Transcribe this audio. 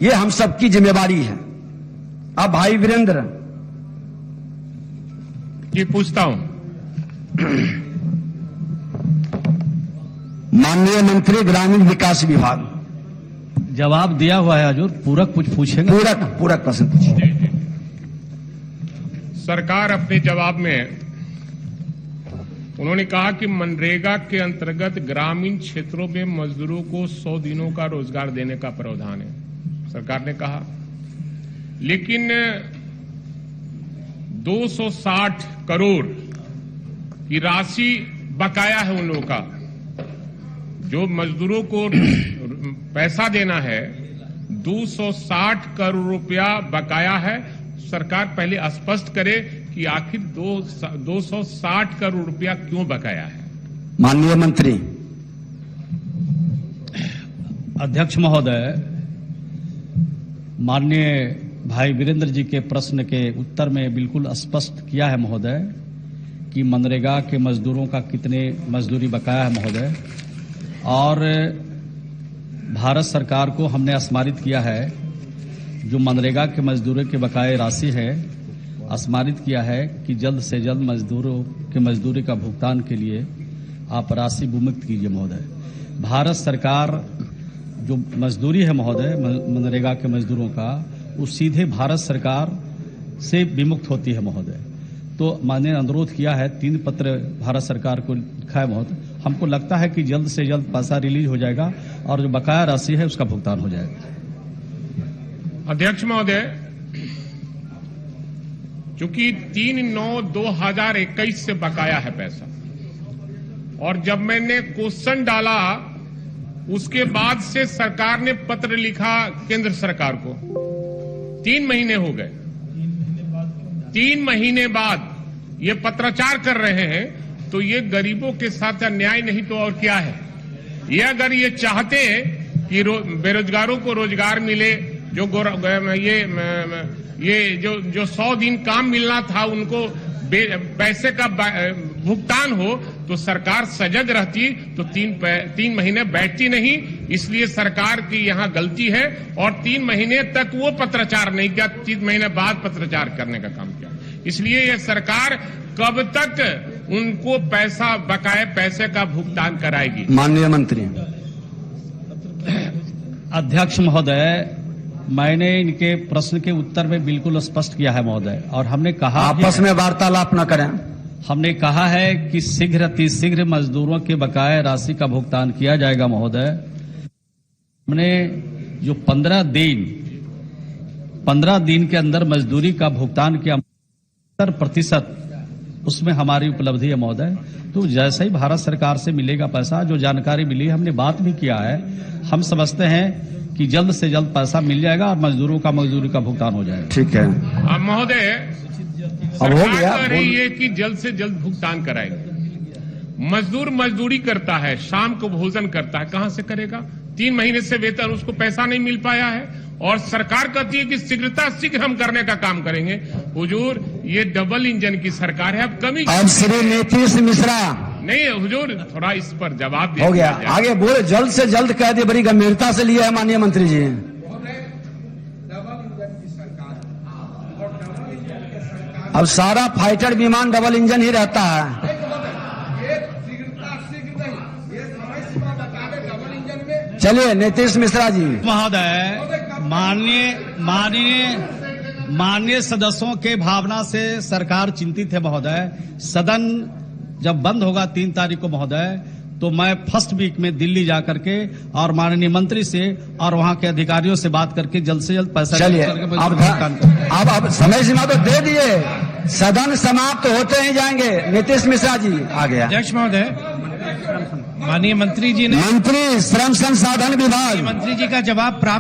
ये हम सबकी जिम्मेवारी है। अब भाई वीरेंद्र जी पूछता हूं। माननीय मंत्री ग्रामीण विकास विभाग, जवाब दिया हुआ है हजूर, पूरक कुछ पूछेंगे? पूरक प्रश्न पूछिए। सरकार अपने जवाब में उन्होंने कहा कि मनरेगा के अंतर्गत ग्रामीण क्षेत्रों में मजदूरों को 100 दिनों का रोजगार देने का प्रावधान है, सरकार ने कहा। लेकिन 260 करोड़ की राशि बकाया है उन लोगों का, जो मजदूरों को पैसा देना है। 260 करोड़ रुपया बकाया है। सरकार पहले स्पष्ट करे कि आखिर 260 करोड़ रुपया क्यों बकाया है। माननीय मंत्री। अध्यक्ष महोदय, माननीय भाई वीरेंद्र जी के प्रश्न के उत्तर में बिल्कुल स्पष्ट किया है महोदय कि मनरेगा के मजदूरों का कितने मजदूरी बकाया है महोदय, और भारत सरकार को हमने स्मारित किया है जो मनरेगा के मजदूरों के बकाये राशि है, स्मारित किया है कि जल्द से जल्द मजदूरों के मजदूरी का भुगतान के लिए आप राशि विमुक्त कीजिए महोदय। भारत सरकार जो मजदूरी है महोदय मनरेगा के मजदूरों का, वो सीधे भारत सरकार से विमुक्त होती है महोदय। तो मैंने अनुरोध किया है, 3 पत्र भारत सरकार को लिखा है महोदय। हमको लगता है कि जल्द से जल्द पैसा रिलीज हो जाएगा और जो बकाया राशि है उसका भुगतान हो जाएगा। अध्यक्ष महोदय, चूंकि 3/9/2021 से बकाया है पैसा, और जब मैंने क्वेश्चन डाला उसके बाद से सरकार ने पत्र लिखा केंद्र सरकार को, 3 महीने हो गए। 3 महीने बाद ये पत्राचार कर रहे हैं, तो ये गरीबों के साथ अन्याय नहीं तो और क्या है। ये अगर ये चाहते कि बेरोजगारों को रोजगार मिले, जो जो 100 दिन काम मिलना था उनको पैसे का भुगतान हो, तो सरकार सजग रहती तो 3 महीने बैठती नहीं। इसलिए सरकार की यहाँ गलती है, और 3 महीने तक वो पत्राचार नहीं किया, 3 महीने बाद पत्राचार करने का काम किया। इसलिए ये सरकार कब तक उनको बकाये पैसे का भुगतान कराएगी? माननीय मंत्री। अध्यक्ष महोदय, मैंने इनके प्रश्न के उत्तर में बिल्कुल स्पष्ट किया है महोदय, और हमने कहा आपस में वार्तालाप न करें। हमने कहा है कि शीघ्र अतिशीघ्र मजदूरों के बकाया राशि का भुगतान किया जाएगा महोदय। हमने जो 15 दिन के अंदर मजदूरी का भुगतान किया, 70% उसमें हमारी उपलब्धि है महोदय। तो जैसे ही भारत सरकार से मिलेगा पैसा, जो जानकारी मिली, हमने बात भी किया है, हम समझते हैं कि जल्द से जल्द पैसा मिल जाएगा और मजदूरों का मजदूरी का भुगतान हो जाएगा। ठीक है। अब महोदय, सरकार कह रही है कि जल्द से जल्द भुगतान कराएगी। मजदूर मजदूरी करता है, शाम को भोजन करता है, कहां से करेगा? 3 महीने से वेतन उसको पैसा नहीं मिल पाया है, और सरकार कहती है कि शीघ्र हम करने का काम करेंगे। हुजूर, ये डबल इंजन की सरकार है। अब कमी अब श्री नीतीश मिश्रा नहीं हुजूर, थोड़ा इस पर जवाब दे। हो गया, आगे बोले। जल्द से जल्द कह दे, बड़ी गंभीरता से लिए है माननीय मंत्री जी। अब सारा फाइटर विमान डबल इंजन ही रहता है। चलिए नीतीश मिश्रा जी। महोदय, माननीय सदस्यों के भावना से सरकार चिंतित है महोदय। सदन जब बंद होगा 3 तारीख को महोदय, तो मैं फर्स्ट वीक में दिल्ली जाकर के और माननीय मंत्री से और वहां के अधिकारियों से बात करके जल्द से जल्द पैसा चलिए। अब समय सीमा तो दे दिए, सदन समाप्त होते ही जाएंगे। नीतीश मिश्रा जी आ गया। अध्यक्ष महोदय, माननीय मंत्री जी ने मंत्री श्रम संसाधन विभाग मंत्री जी का जवाब प्राप्त